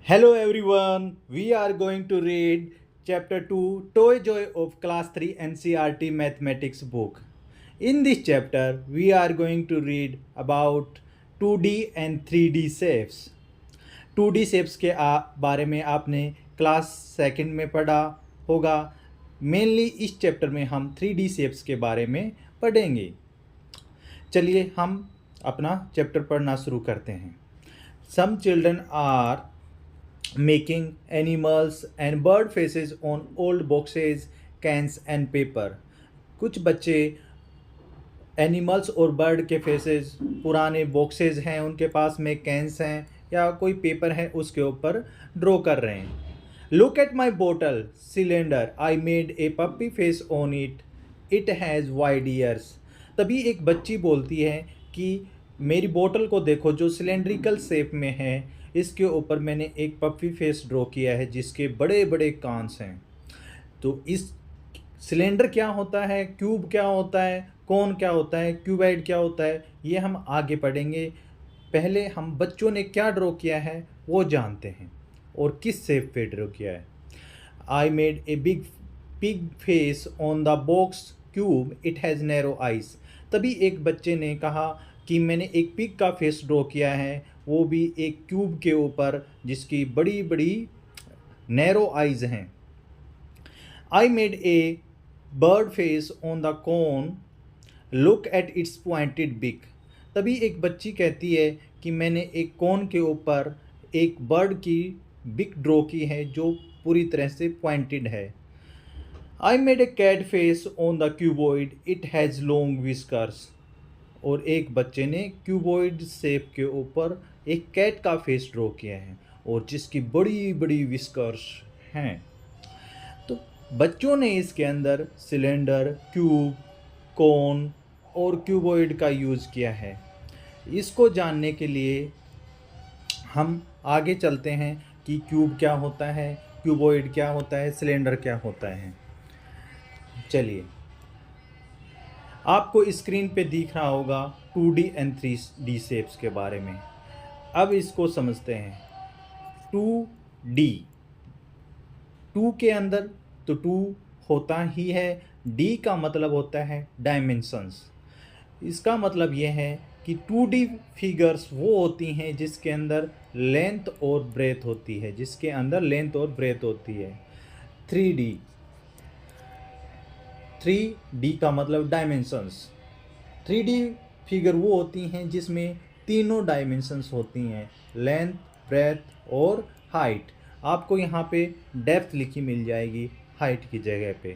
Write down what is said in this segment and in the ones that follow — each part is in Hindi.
Hello everyone, we are going to read chapter 2 Toy Joy of class 3 NCRT mathematics book. In this chapter, we are going to read about 2D and 3D shapes. 2D shapes के बारे में आपने क्लास सेकंड में पढ़ा होगा. मेनली इस चैप्टर में हम 3D shapes के बारे में पढ़ेंगे. चलिए हम अपना चैप्टर पढ़ना शुरू करते हैं. Some children are making animals and bird faces on old boxes, cans and paper. कुछ बच्चे एनिमल्स और बर्ड के फेसेस पुराने बॉक्सेस हैं उनके पास में, कैंस हैं या कोई पेपर है उसके ऊपर ड्रॉ कर रहे हैं. Look at my bottle cylinder I made a puppy face on it, it has wide ears. तभी एक बच्ची बोलती है कि मेरी बोतल को देखो जो सिलेंड्रिकल शेप में है, इसके ऊपर मैंने एक पप्पी फेस ड्रॉ किया है जिसके बड़े बड़े कांस हैं. तो इस सिलेंडर क्या होता है, क्यूब क्या होता है, कोन क्या होता है, क्यूबाइड क्या होता है, ये हम आगे पढ़ेंगे. पहले हम बच्चों ने क्या ड्रॉ किया है वो जानते हैं और किस शेप पे ड्रॉ किया है. I made a big pig face on the box cube, it has narrow eyes. तभी एक बच्चे ने कहा कि मैंने एक पिग का फेस ड्रॉ किया है, वो भी एक क्यूब के ऊपर जिसकी बड़ी बड़ी नैरो आइज हैं. आई made A bird face on the cone, look at its pointed बिक. तभी एक बच्ची कहती है कि मैंने एक कोन के ऊपर एक बर्ड की बिक ड्रॉ की है जो पूरी तरह से पॉइंटेड है. I made a cat face on the cuboid, it has long whiskers. और एक बच्चे ने क्यूबॉइड शेप के ऊपर एक कैट का फेस ड्रॉ किया है और जिसकी बड़ी बड़ी विस्कर्स हैं. तो बच्चों ने इसके अंदर सिलेंडर, क्यूब, कोन और क्यूबॉइड का यूज़ किया है. इसको जानने के लिए हम आगे चलते हैं कि क्यूब क्या होता है, क्यूबॉइड क्या होता है, सिलेंडर क्या होता है. चलिए, आपको स्क्रीन पे दिख रहा होगा 2D एंड 3D शेप्स के बारे में. अब इसको समझते हैं. 2D, 2 के अंदर तो 2 होता ही है. D का मतलब होता है डायमेंशंस. इसका मतलब यह है कि 2D फिगर्स वो होती हैं जिसके अंदर लेंथ और ब्रेथ होती है, जिसके अंदर लेंथ और ब्रेथ होती है. 3D, 3D का मतलब डायमेंशंस. 3D फिगर वो होती हैं जिसमें तीनों डायमेंशंस होती हैं, लेंथ, ब्रेथ और हाइट. आपको यहाँ पे डेप्थ लिखी मिल जाएगी हाइट की जगह पे.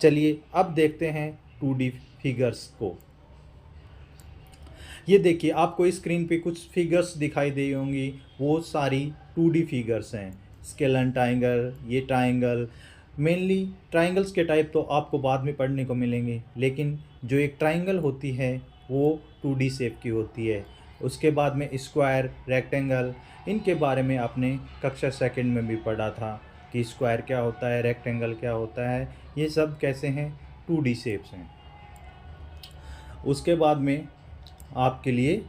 चलिए अब देखते हैं 2D फिगर्स को. ये देखिए, आपको स्क्रीन पे कुछ फिगर्स दिखाई दे होंगी, वो सारी 2D फिगर्स हैं. स्केलन ट्राइंगल, ये ट्राइंगल. मेनली ट्राइंगल्स के टाइप तो आपको बाद में पढ़ने को मिलेंगे, लेकिन जो एक ट्राइंगल होती है वो 2D शेप की होती है. उसके बाद में स्क्वायर, रेक्टेंगल, इनके बारे में आपने कक्षा सेकंड में भी पढ़ा था कि स्क्वायर क्या होता है, रेक्टेंगल क्या होता है, ये सब कैसे हैं, 2D शेप्स हैं. उसके बाद में आपके लिए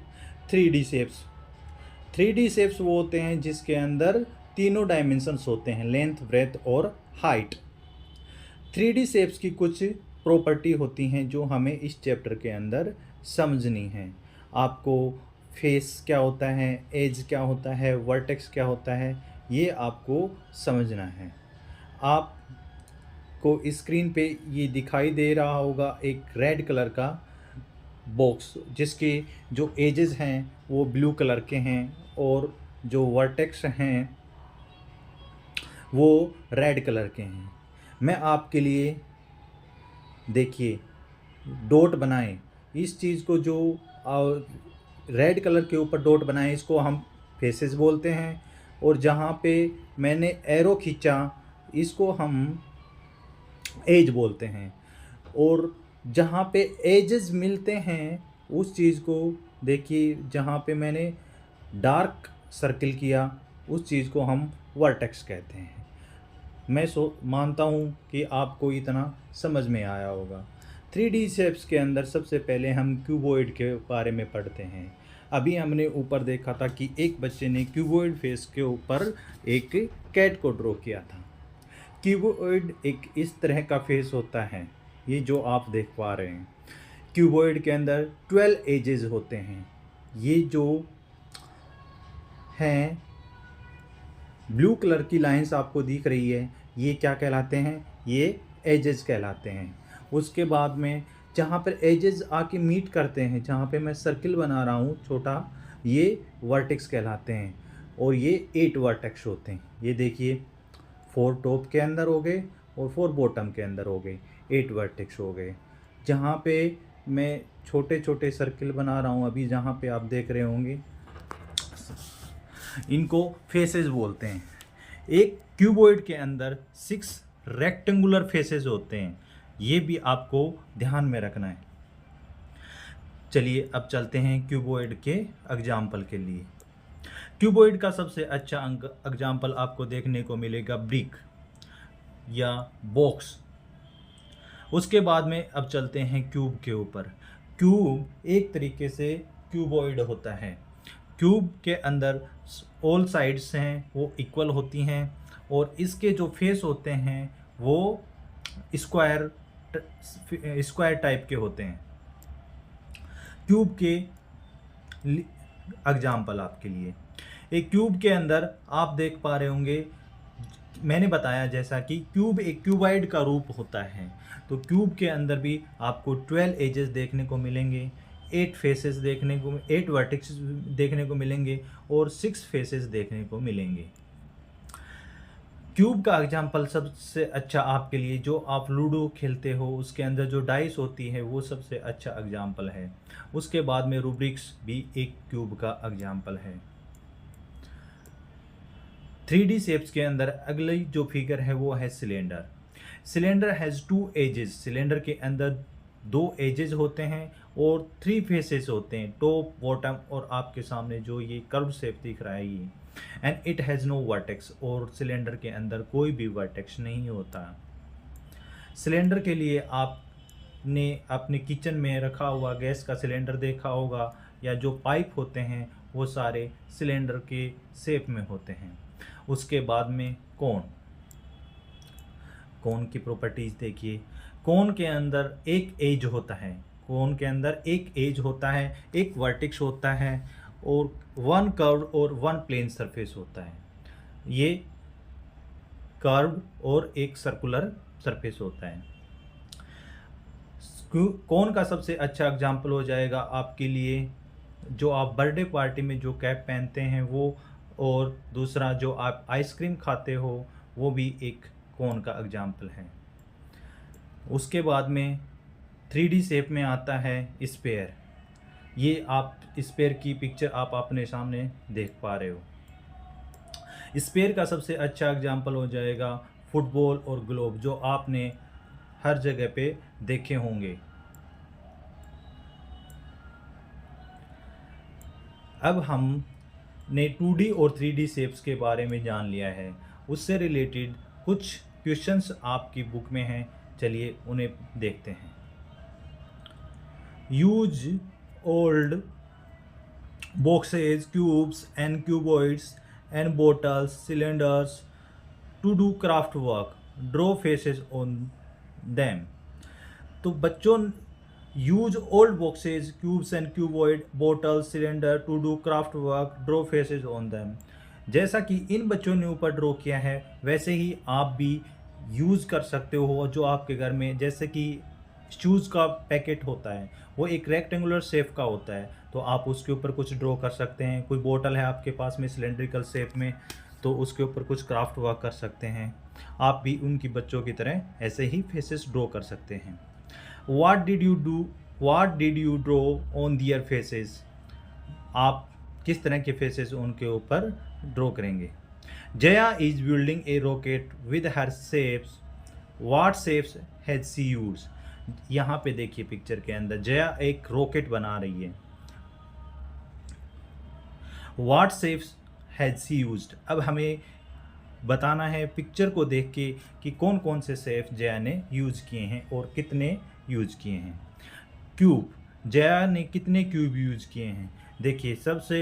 3D शेप्स. 3D शेप्स वो होते हैं जिसके अंदर तीनों डायमेंशंस होते हैं, लेंथ, ब्रेथ और हाइट. 3D शेप्स की कुछ प्रॉपर्टी होती हैं जो हमें इस चैप्टर के अंदर समझनी है. आपको फेस क्या होता है, एज क्या होता है, वर्टेक्स क्या होता है, ये आपको समझना है. आपको स्क्रीन पे ये दिखाई दे रहा होगा एक रेड कलर का बॉक्स जिसके जो एजेस हैं वो ब्लू कलर के हैं और जो वर्टेक्स हैं वो रेड कलर के हैं. मैं आपके लिए, देखिए, डॉट बनाएं. इस चीज़ को जो रेड कलर के ऊपर डॉट बनाएं इसको हम फेसेस बोलते हैं, और जहाँ पे मैंने एरो खींचा इसको हम एज बोलते हैं. और जहाँ पे एजेस मिलते हैं उस चीज़ को देखिए, जहाँ पे मैंने डार्क सर्किल किया उस चीज़ को हम वर्टेक्स कहते हैं. मैं मानता हूँ कि आपको इतना समझ में आया होगा. 3D शेप्स के अंदर सबसे पहले हम क्यूबॉइड के बारे में पढ़ते हैं. अभी हमने ऊपर देखा था कि एक बच्चे ने क्यूबॉइड फेस के ऊपर एक कैट को ड्रॉ किया था। क्यूबॉइड एक इस तरह का फेस होता है, ये जो आप देख पा रहे हैं। क्यूबॉइड के अंदर 12 एजेस होते हैं। ये जो हैं ब्लू कलर की लाइंस आपको दिख रही है, ये क्या कहलाते हैं? ये एजेस कहलाते हैं। उसके बाद में जहाँ पर एजेस आके मीट करते हैं, जहाँ पे मैं सर्किल बना रहा हूँ छोटा, ये वर्टेक्स कहलाते हैं। और ये 8 वर्टेक्स होते हैं। ये देखिए 4 टॉप के अंदर हो गए और 4 बॉटम के अंदर हो गए, 8 वर्टेक्स हो गए। जहाँ पे मैं छोटे छोटे सर्किल बना रहा हूँ अभी, जहाँ पे आप देख रहे होंगे, इनको फेसेस बोलते हैं। एक क्यूबॉइड के अंदर 6 रेक्टेंगुलर फेसेस होते हैं, ये भी आपको ध्यान में रखना है। चलिए अब चलते हैं क्यूबॉइड के एग्जाम्पल के लिए। क्यूबॉइड का सबसे अच्छा एग्जाम्पल आपको देखने को मिलेगा ब्रिक या बॉक्स। उसके बाद में अब चलते हैं क्यूब के ऊपर। क्यूब एक तरीके से क्यूबॉइड होता है। क्यूब के अंदर ऑल साइड्स हैं वो इक्वल होती हैं और इसके जो फेस होते हैं वो स्क्वायर टाइप के होते हैं। क्यूब के एग्जाम्पल आपके लिए, एक क्यूब के अंदर आप देख पा रहे होंगे, मैंने बताया जैसा कि क्यूब एक क्यूबॉइड का रूप होता है, तो क्यूब के अंदर भी आपको 12 एजेस देखने को मिलेंगे, 8 फेसेस देखने को, 8 वर्टेक्स देखने को मिलेंगे और 6 फेसेस देखने को मिलेंगे। क्यूब का एग्जाम्पल सबसे अच्छा आपके लिए, जो आप लूडो खेलते हो उसके अंदर जो डाइस होती है वो सबसे अच्छा एग्जाम्पल है। उसके बाद में रूब्रिक्स भी एक क्यूब का एग्जाम्पल है। 3D शेप्स के अंदर अगली जो फिगर है वो है cylinder. Cylinder has 2 edges. Cylinder के अंदर 2 एजेस होते हैं और 3 फेसेस होते हैं, टॉप, बॉटम और आपके सामने जो ये कर्व शेप दिख रहा है ये। And it has no vertex, और सिलेंडर के अंदर कोई भी वर्टेक्स नहीं होता। सिलेंडर के लिए आपने अपने किचन में रखा हुआ गैस का सिलेंडर देखा होगा, या जो पाइप होते हैं वो सारे सिलेंडर के शेप में होते हैं। उसके बाद में कोन की प्रॉपर्टीज देखिए। कोन के अंदर एक एज होता है, कोन के अंदर एक एज होता है, एक वर्टेक्स होता है और 1 कर्व और 1 प्लेन सरफेस होता है। ये कर्व और एक सर्कुलर सरफेस होता है। कोन का सबसे अच्छा एग्जाम्पल हो जाएगा आपके लिए जो आप बर्थडे पार्टी में जो कैप पहनते हैं वो, और दूसरा जो आप आइसक्रीम खाते हो वो भी एक कोन का एग्जाम्पल है। उसके बाद में 3D शेप में आता है स्फीयर। ये आप स्फीयर की पिक्चर आप अपने सामने देख पा रहे हो। स्फीयर का सबसे अच्छा एग्जाम्पल हो जाएगा फुटबॉल और ग्लोब, जो आपने हर जगह पे देखे होंगे। अब हमने 2D और 3D शेप्स के बारे में जान लिया है, उससे रिलेटेड कुछ क्वेश्चंस आपकी बुक में हैं, चलिए उन्हें देखते हैं। Use old boxes, cubes and cuboids and bottles, cylinders to do craft work. Draw faces on them. तो बच्चों use old boxes, cubes and cuboid, bottles, cylinder to do craft work, draw faces on them. जैसा कि इन बच्चों ने ऊपर ड्रॉ किया है वैसे ही आप भी यूज़ कर सकते हो। जो आपके घर में जैसे कि शूज़ का पैकेट होता है वो एक रेक्टेंगुलर शेप का होता है, तो आप उसके ऊपर कुछ ड्रॉ कर सकते हैं। कोई बोतल है आपके पास में सिलेंड्रिकल शेप में, तो उसके ऊपर कुछ क्राफ्ट वर्क कर सकते हैं। आप भी उनकी बच्चों की तरह ऐसे ही फेसेस ड्रॉ कर सकते हैं। What did you draw on their faces? आप किस तरह के फेसेस उनके ऊपर ड्रॉ करेंगे। Jaya is building A rocket with her shapes. What shapes has she used? यहाँ पे देखिए पिक्चर के अंदर जया एक रॉकेट बना रही है। What shapes has she used? अब हमें बताना है पिक्चर को देख के कि कौन कौन से शेप जया ने यूज किए हैं और कितने यूज किए हैं। क्यूब, जया ने कितने क्यूब यूज किए हैं। देखिए सबसे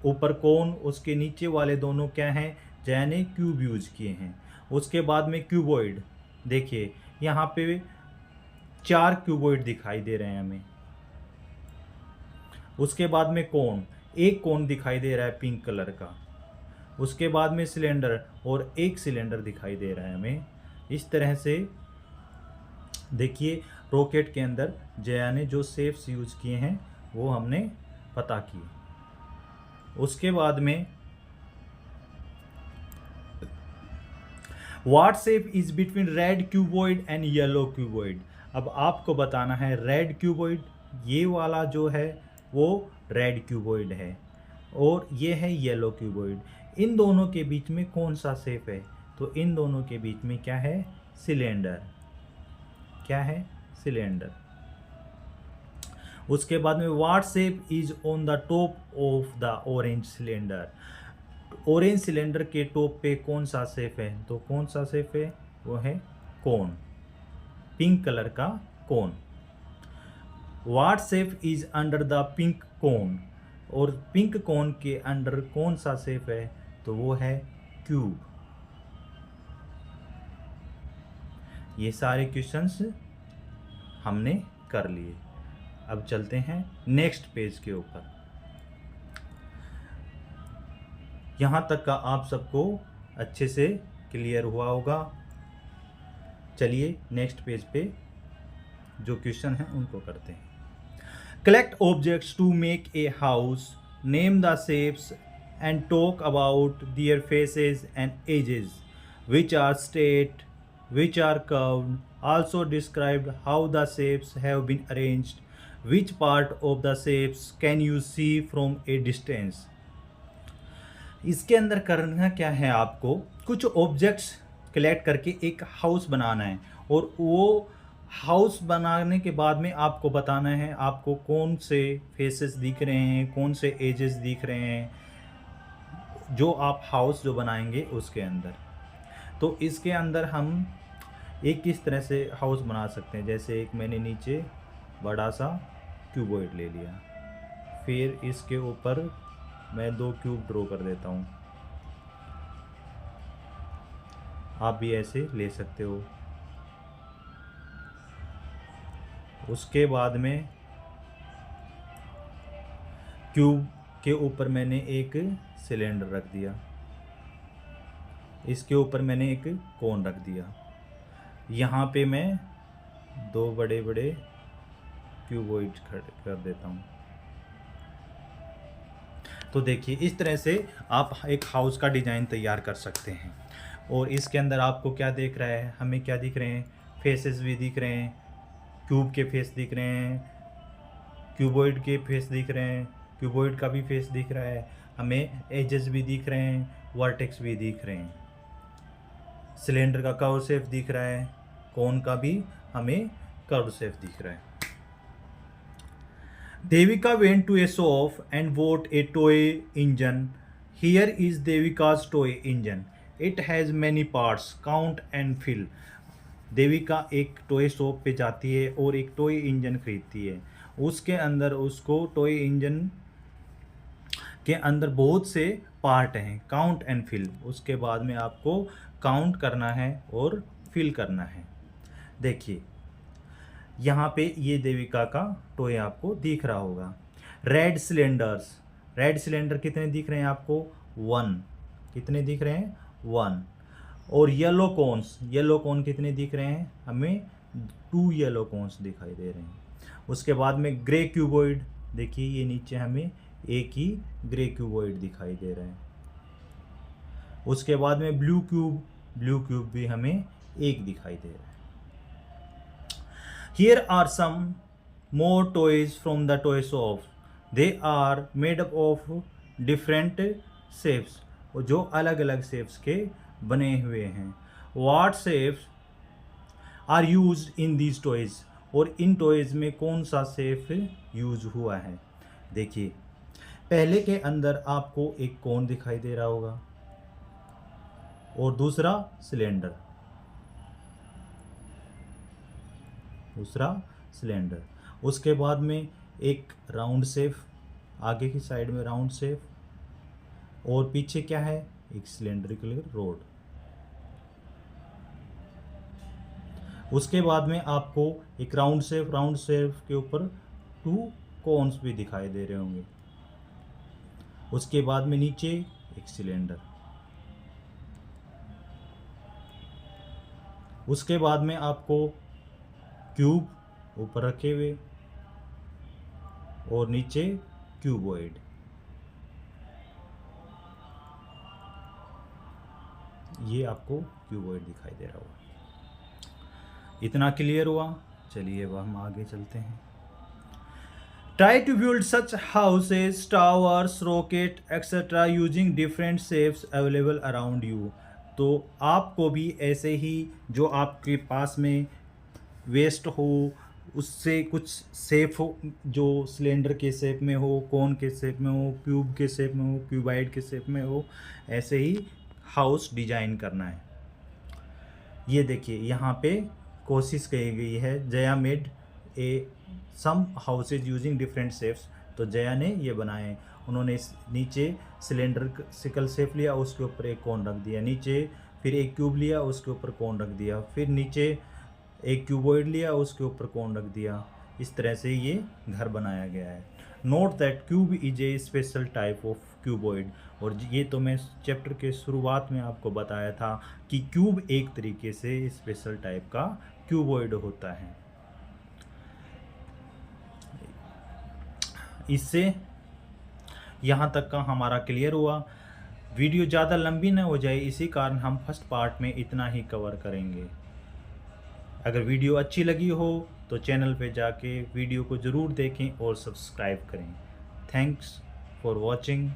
ऊपर कौन, उसके नीचे वाले दोनों क्या हैं, जया ने क्यूब यूज किए हैं। उसके बाद में क्यूबॉइड, देखिए यहाँ पे 4 क्यूबॉइड दिखाई दे रहे हैं हमें। उसके बाद में कोन, एक कोन दिखाई दे रहा है पिंक कलर का। उसके बाद में सिलेंडर, और एक सिलेंडर दिखाई दे रहा है हमें। इस तरह से देखिए रॉकेट के अंदर जया ने जो शेप्स यूज किए हैं वो हमने पता किए। उसके बाद में what shape is between red cuboid and yellow cuboid. अब आपको बताना है रेड क्यूबॉइड, ये वाला जो है वो रेड क्यूबॉइड है, और ये है येलो क्यूबॉइड। इन दोनों के बीच में कौन सा शेप है, तो इन दोनों के बीच में क्या है, सिलेंडर। क्या है, सिलेंडर। उसके बाद में what shape is on the top of the orange cylinder. Orange cylinder के टॉप पे कौन सा शेप है, तो कौन सा शेप है, वो है कोन, पिंक कलर का cone. What shape is under the pink cone, और पिंक कोन के अंडर कौन सा शेप है, तो वो है क्यूब। ये सारे क्वेश्चंस हमने कर लिए। अब चलते हैं नेक्स्ट पेज के ऊपर। यहाँ तक का आप सबको अच्छे से क्लियर हुआ होगा। चलिए नेक्स्ट पेज पे जो क्वेश्चन है उनको करते हैं। Collect objects to make a house, name the shapes and talk about their faces and edges, which are straight, which are curved. Also describe how the shapes have been arranged. Which part of the shapes can you see from a distance? इसके अंदर करना क्या है, आपको कुछ ऑब्जेक्ट्स कलेक्ट करके एक हाउस बनाना है, और वो हाउस बनाने के बाद में आपको बताना है आपको कौन से फेसेस दिख रहे हैं, कौन से एजेस दिख रहे हैं, जो आप हाउस जो बनाएंगे उसके अंदर। तो इसके अंदर हम एक किस तरह से हाउस बना सकते हैं, जैसे एक मैंने नीचे बड़ा सा क्यूबॉइड ले लिया, फिर इसके ऊपर मैं 2 क्यूब ड्रॉ कर देता हूँ। आप भी ऐसे ले सकते हो। उसके बाद में क्यूब के ऊपर मैंने एक सिलेंडर रख दिया, इसके ऊपर मैंने एक कोन रख दिया, यहाँ पे मैं 2 बड़े बड़े क्यूबॉइड कर देता हूँ। तो देखिए इस तरह से आप एक हाउस का डिज़ाइन तैयार कर सकते हैं। और इसके अंदर आपको क्या दिख रहा है, हमें क्या दिख रहे हैं, फेसेस भी दिख रहे हैं, क्यूब के फेस दिख रहे हैं, क्यूबॉइड के फेस दिख रहे हैं, क्यूबॉइड का भी फेस दिख रहा है, हमें एजेस भी दिख रहे हैं, वर्टेक्स भी दिख रहे हैं, सिलेंडर का कर्व शेप दिख रहा है, कोन का भी हमें कर्व शेप दिख रहा है। Devika went to a shop and bought a toy engine. Here is Devika's toy engine. It has many parts. Count and fill. Devika एक टॉय शॉप पे जाती है और एक टॉय इंजन खरीदती है। उसके अंदर उसको टॉय इंजन के अंदर बहुत से पार्ट हैं। काउंट एंड फिल, उसके बाद में आपको काउंट करना है और फिल करना है। देखिए यहाँ पे ये देविका का टॉय आपको दिख रहा होगा। रेड सिलेंडर्स, रेड सिलेंडर कितने दिख रहे हैं आपको, 1। कितने दिख रहे हैं, 1। और येलो कॉन्स, येलो कॉन कितने दिख रहे हैं, हमें 2 येलो कॉन्स दिखाई दे रहे हैं। उसके बाद में ग्रे क्यूबॉइड, देखिए ये नीचे हमें एक ही ग्रे क्यूबॉइड दिखाई दे रहा है। उसके बाद में ब्लू क्यूब, ब्लू क्यूब भी हमें एक दिखाई दे रहा है। Here are some more toys from the toy shop. They are made up of different shapes, जो अलग अलग शेप्स के बने हुए हैं। What shapes are used in these toys? और इन टॉयज में कौन सा शेप यूज हुआ है। देखिए पहले के अंदर आपको एक कोन दिखाई दे रहा होगा और दूसरा सिलेंडर, दूसरा सिलेंडर। उसके बाद में एक राउंड शेप आगे की साइड में राउंड शेप, और पीछे क्या है, एक सिलेंड्रिकल रोड। उसके बाद में आपको एक राउंड शेप के ऊपर 2 कोन्स भी दिखाई दे रहे होंगे। उसके बाद में नीचे एक सिलेंडर। उसके बाद में आपको क्यूब ऊपर रखे हुए और नीचे क्यूबॉइड। ये आपको क्यूबॉइड दिखाई दे रहा होगा। इतना क्लियर हुआ? चलिए अब हम आगे चलते हैं। Try to build such houses, towers, rocket, etc. using different shapes available around you. तो आपको भी ऐसे ही जो आपके पास में वेस्ट हो उससे कुछ शेप हो, जो सिलेंडर के शेप में हो, कोन के शेप में हो, क्यूब के शेप में हो, क्यूबाइड के शेप में हो, ऐसे ही हाउस डिजाइन करना है। ये देखिए यहाँ पे कोशिश की गई है, Jaya made a some houses using different shapes. तो जया ने ये बनाए, उन्होंने नीचे सिलेंडर सिकल शेप लिया, उसके ऊपर एक कोन रख दिया, नीचे फिर एक क्यूब लिया, उसके ऊपर कोन रख दिया, फिर नीचे एक क्यूबॉइड लिया, उसके ऊपर कोन रख दिया। इस तरह से ये घर बनाया गया है। Note that cube is a special type of cuboid. और ये तो मैं चैप्टर के शुरुआत में आपको बताया था कि क्यूब एक तरीके से स्पेशल टाइप का क्यूबॉइड होता है। इससे यहाँ तक का हमारा क्लियर हुआ। वीडियो ज़्यादा लंबी ना हो जाए, इसी कारण हम फर्स्ट पार्ट में इतना ही कवर करेंगे। अगर वीडियो अच्छी लगी हो तो चैनल पे जाके वीडियो को ज़रूर देखें और सब्सक्राइब करें। Thanks for watching.